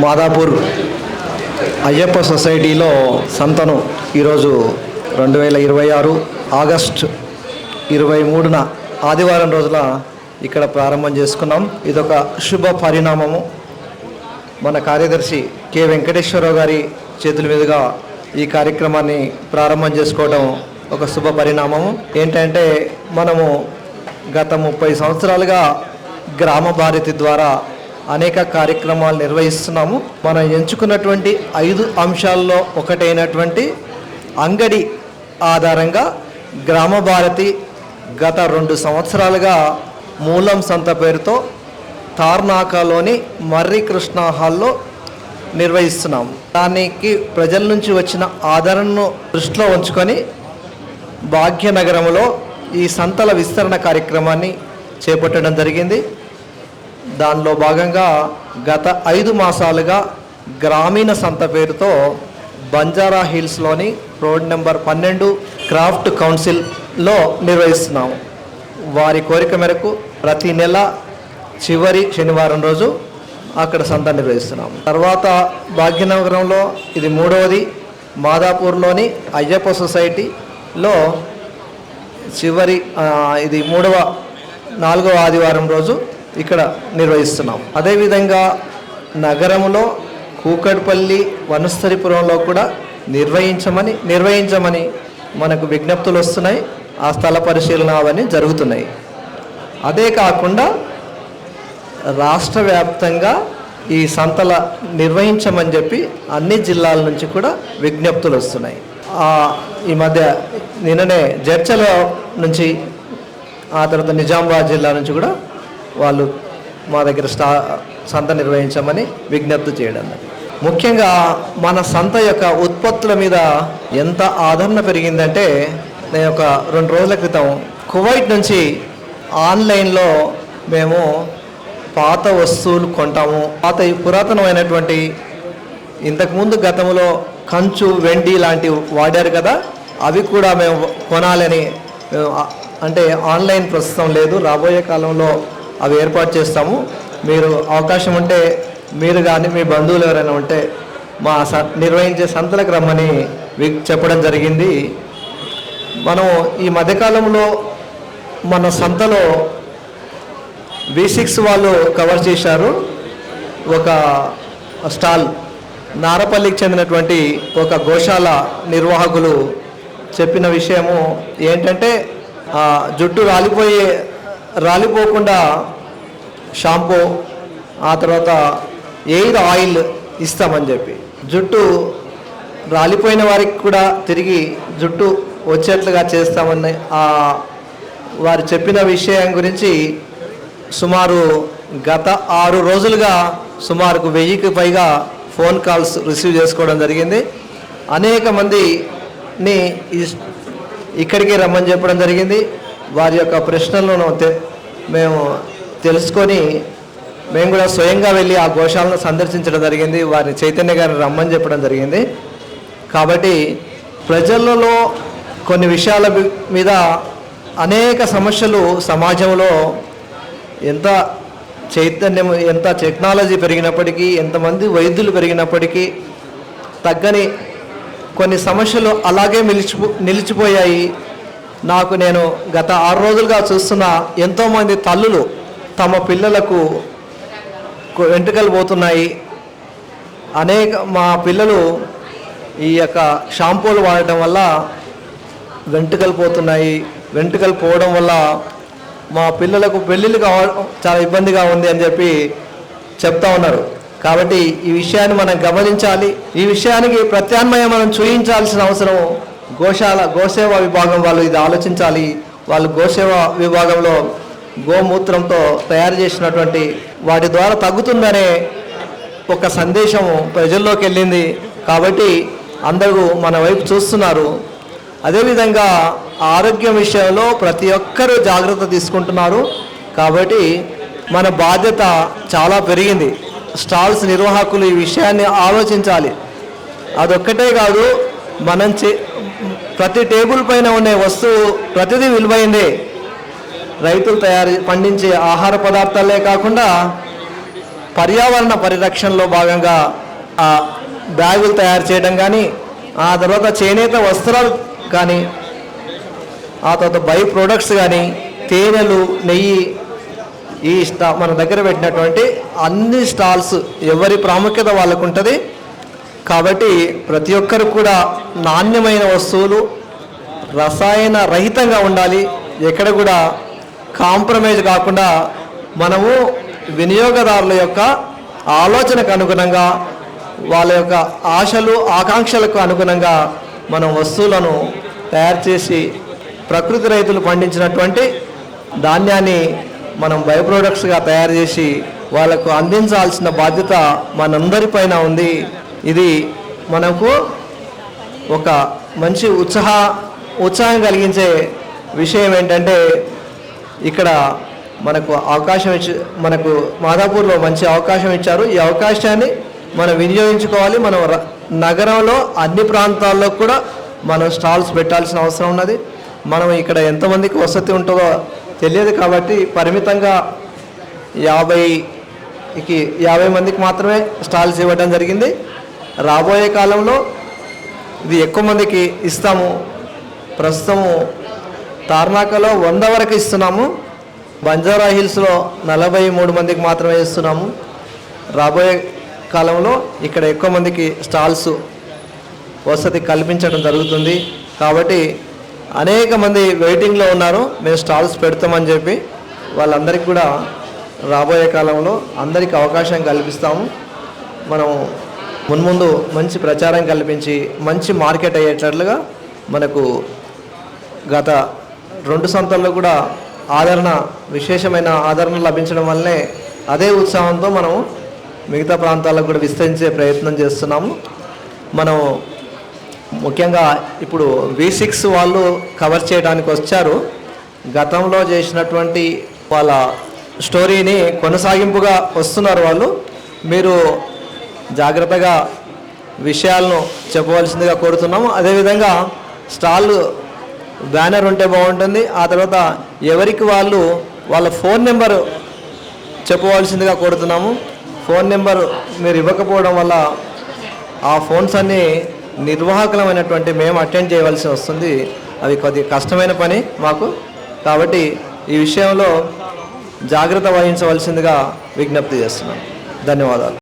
మాదాపూర్ అయ్యప్ప సొసైటీలో సంతను ఈరోజు 2026 ఆగస్టు 23న ఆదివారం రోజున ఇక్కడ ప్రారంభం చేసుకున్నాం. ఇదొక శుభ పరిణామము. మన కార్యదర్శి కె వెంకటేశ్వరరావు గారి చేతుల మీదుగా ఈ కార్యక్రమాన్ని ప్రారంభం చేసుకోవడం ఒక శుభ పరిణామము. ఏంటంటే మనము గత 30 సంవత్సరాలుగా గ్రామ భారతి ద్వారా అనేక కార్యక్రమాలు నిర్వహిస్తున్నాము. మనం ఎంచుకున్నటువంటి 5 అంశాల్లో ఒకటైనటువంటి అంగడి ఆధారంగా గ్రామ భారతి గత 2 సంవత్సరాలుగా మూలం సంత పేరుతో తార్నాకలోని మర్రి కృష్ణ హాల్లో నిర్వహిస్తున్నాము. దానికి ప్రజల నుంచి వచ్చిన ఆదరణను దృష్టిలో ఉంచుకొని భాగ్యనగరంలో ఈ సంతల విస్తరణ కార్యక్రమాన్ని చేపట్టడం జరిగింది. దానిలో భాగంగా గత 5 మాసాలుగా గ్రామీణ సంత పేరుతో బంజారా హిల్స్లోని రోడ్ నెంబర్ 12 క్రాఫ్ట్ కౌన్సిల్లో నిర్వహిస్తున్నాము. వారి కోరిక మేరకు ప్రతి నెల చివరి శనివారం రోజు అక్కడ సంత నిర్వహిస్తున్నాము. తర్వాత భాగ్యనగరంలో ఇది 3వది, మాదాపూర్లోని అయ్యప్ప సొసైటీలో చివరి ఇది 4వ ఆదివారం రోజు ఇక్కడ నిర్వహిస్తున్నాం. అదేవిధంగా నగరంలో కూకట్పల్లి వనస్థలిపురంలో కూడా నిర్వహించమని మనకు విజ్ఞప్తులు వస్తున్నాయి. ఆ స్థల పరిశీలన అవన్నీ జరుగుతున్నాయి. అదే కాకుండా రాష్ట్ర వ్యాప్తంగా ఈ సంతల నిర్వహించమని చెప్పి అన్ని జిల్లాల నుంచి కూడా విజ్ఞప్తులు వస్తున్నాయి. ఈ మధ్య నిన్ననే జడ్చల నుంచి, ఆ తర్వాత నిజామాబాద్ జిల్లా నుంచి కూడా వాళ్ళు మా దగ్గర సంత నిర్వహించమని విజ్ఞప్తి చేయడం. ముఖ్యంగా మన సంత యొక్క ఉత్పత్తుల మీద ఎంత ఆదరణ పెరిగిందంటే, నేను ఒక 2 రోజుల క్రితం కువైట్ నుంచి ఆన్లైన్లో మేము పాత వస్తువులు కొంటాము. పురాతనమైనటువంటి ఇంతకుముందు గతంలో కంచు, వెండి లాంటివి వాడారు కదా, అవి కూడా మేము కొనాలని, అంటే ఆన్లైన్ ప్రస్తుతం లేదు, రాబోయే కాలంలో అవి ఏర్పాటు చేస్తాము. మీరు అవకాశం ఉంటే మీరు కానీ మీ బంధువులు ఎవరైనా ఉంటే మా నిర్వహించే సంతలకు రమ్మని చెప్పడం జరిగింది. మనం ఈ మధ్యకాలంలో మన సంతలో V6 వాళ్ళు కవర్ చేశారు. ఒక స్టాల్ నారపల్లికి చెందినటువంటి ఒక గోశాల నిర్వాహకులు చెప్పిన విషయము ఏంటంటే, జుట్టు రాలిపోకుండా షాంపూ, ఆ తర్వాత ఎయిర్ ఆయిల్ ఇస్తామని చెప్పి, జుట్టు రాలిపోయిన వారికి కూడా తిరిగి జుట్టు వచ్చేట్లుగా చేస్తామని వారు చెప్పిన విషయం గురించి సుమారు గత 6 రోజులుగా సుమారుకు 1000కి పైగా ఫోన్ కాల్స్ రిసీవ్ చేసుకోవడం జరిగింది. అనేక మందిని ఇక్కడికి రమ్మని చెప్పడం జరిగింది. వారి యొక్క ప్రశ్నలను మేము తెలుసుకొని మేము కూడా స్వయంగా వెళ్ళి ఆ గోశాలను సందర్శించడం జరిగింది. వారిని చైతన్య గారిని రమ్మని చెప్పడం జరిగింది. కాబట్టి ప్రజలలో కొన్ని విషయాల మీద అనేక సమస్యలు, సమాజంలో ఎంత చైతన్యం, ఎంత టెక్నాలజీ పెరిగినప్పటికీ, ఎంతమంది వైద్యులు పెరిగినప్పటికీ తగ్గని కొన్ని సమస్యలు అలాగే నిలిచిపోయాయి. నేను గత 6 రోజులుగా చూస్తున్న ఎంతోమంది తల్లులు తమ పిల్లలకు వెంట్రుకలు పోతున్నాయి. మా పిల్లలు ఈ యొక్క షాంపూలు వాడటం వల్ల వెంట్రుకలు పోతున్నాయి. వెంట్రుకలు పోవడం వల్ల మా పిల్లలకు పెళ్ళిళ్ళు కావడం చాలా ఇబ్బందిగా ఉంది అని చెప్పి చెప్తా ఉన్నారు. కాబట్టి ఈ విషయాన్ని మనం గమనించాలి. ఈ విషయానికి ప్రత్యామ్నాయం మనం చూపించాల్సిన అవసరం గోసేవ విభాగం వాళ్ళు ఇది ఆలోచించాలి. వాళ్ళు గోసేవ విభాగంలో గోమూత్రంతో తయారు చేసినటువంటి వాటి ద్వారా తగ్గుతుందనే ఒక సందేశం ప్రజల్లోకి వెళ్ళింది. కాబట్టి అందరూ మన వైపు చూస్తున్నారు. అదేవిధంగా ఆరోగ్యం విషయంలో ప్రతి ఒక్కరూ జాగ్రత్త తీసుకుంటున్నారు. కాబట్టి మన బాధ్యత చాలా పెరిగింది. స్టాల్స్ నిర్వాహకులు ఈ విషయాన్ని ఆలోచించాలి. అదొక్కటే కాదు, మనం ప్రతి టేబుల్ పైన ఉండే వస్తువు ప్రతిదీ విలువైందే. రైతులు పండించే ఆహార పదార్థాలే కాకుండా పర్యావరణ పరిరక్షణలో భాగంగా బ్యాగులు తయారు చేయడం కానీ, ఆ తర్వాత చేనేత వస్త్రాలు కానీ, ఆ తర్వాత బై ప్రొడక్ట్స్ కానీ, తేనెలు, నెయ్యి, ఈ మన దగ్గర పెట్టినటువంటి అన్ని స్టాల్స్ ఎవరి ప్రాముఖ్యత వాళ్ళకు ఉంటుంది. కాబట్టి ప్రతి ఒక్కరు కూడా నాణ్యమైన వస్తువులు రసాయన రహితంగా ఉండాలి. ఎక్కడ కూడా కాంప్రమైజ్ కాకుండా మనము వినియోగదారుల యొక్క ఆలోచనకు అనుగుణంగా, వాళ్ళ యొక్క ఆశలు ఆకాంక్షలకు అనుగుణంగా మనం వస్తువులను తయారు చేసి ప్రకృతి రైతులు పండించినటువంటి ధాన్యాన్ని మనం బై ప్రొడక్ట్స్గా తయారు చేసి వాళ్ళకు అందించాల్సిన బాధ్యత మనందరిపైన ఉంది. ఇది మనకు ఒక మంచి ఉత్సాహం కలిగించే విషయం ఏంటంటే, ఇక్కడ మనకు మాదాపూర్లో మంచి అవకాశం ఇచ్చారు. ఈ అవకాశాన్ని మనం వినియోగించుకోవాలి. మనం నగరంలో అన్ని ప్రాంతాల్లో కూడా మనం స్టాల్స్ పెట్టాల్సిన అవసరం ఉన్నది. మనం ఇక్కడ ఎంతమందికి వసతి ఉంటుందో తెలియదు కాబట్టి పరిమితంగా 50 మందికి మాత్రమే స్టాల్స్ ఇవ్వడం జరిగింది. రాబోయే కాలంలో ఇది ఎక్కువ మందికి ఇస్తాము. ప్రస్తుతము తార్నాకలో 100 వరకు ఇస్తున్నాము. బంజారా హిల్స్లో 43 మందికి మాత్రమే ఇస్తున్నాము. రాబోయే కాలంలో ఇక్కడ ఎక్కువ మందికి స్టాల్స్ వసతి కల్పించడం జరుగుతుంది. కాబట్టి అనేక మంది వెయిటింగ్లో ఉన్నారు, మేము స్టాల్స్ పెడతామని చెప్పి. వాళ్ళందరికీ కూడా రాబోయే కాలంలో అందరికీ అవకాశం కల్పిస్తాము. మనం మున్ముందు మంచి ప్రచారం కల్పించి మంచి మార్కెట్ అయ్యేటట్లుగా మనకు గత 2 సంవత్సరాల్లో కూడా విశేషమైన ఆదరణ లభించడం వల్లనే అదే ఉత్సాహంతో మనం మిగతా ప్రాంతాలకు కూడా విస్తరించే ప్రయత్నం చేస్తున్నాము. మనం ముఖ్యంగా ఇప్పుడు V6 వాళ్ళు కవర్ చేయడానికి వచ్చారు. గతంలో చేసినటువంటి వాళ్ళ స్టోరీని కొనసాగింపుగా వస్తున్నారు వాళ్ళు. మీరు జాగ్రత్తగా విషయాలను చెప్పవలసిందిగా కోరుతున్నాము. అదేవిధంగా స్టాల్ బ్యానర్ ఉంటే బాగుంటుంది. ఆ తర్వాత ఎవరికి వాళ్ళ ఫోన్ నెంబర్ చెప్పవలసిందిగా కోరుతున్నాము. ఫోన్ నెంబర్ మీరు ఇవ్వకపోవడం వల్ల ఆ ఫోన్స్ అన్నీ నిర్వాహకులమైనటువంటి మేము అటెండ్ చేయవలసి వస్తుంది. అది కొద్దిగా కష్టమైన పని మాకు. కాబట్టి ఈ విషయంలో జాగ్రత్త వహించవలసిందిగా విజ్ఞప్తి చేస్తున్నాను. ధన్యవాదాలు.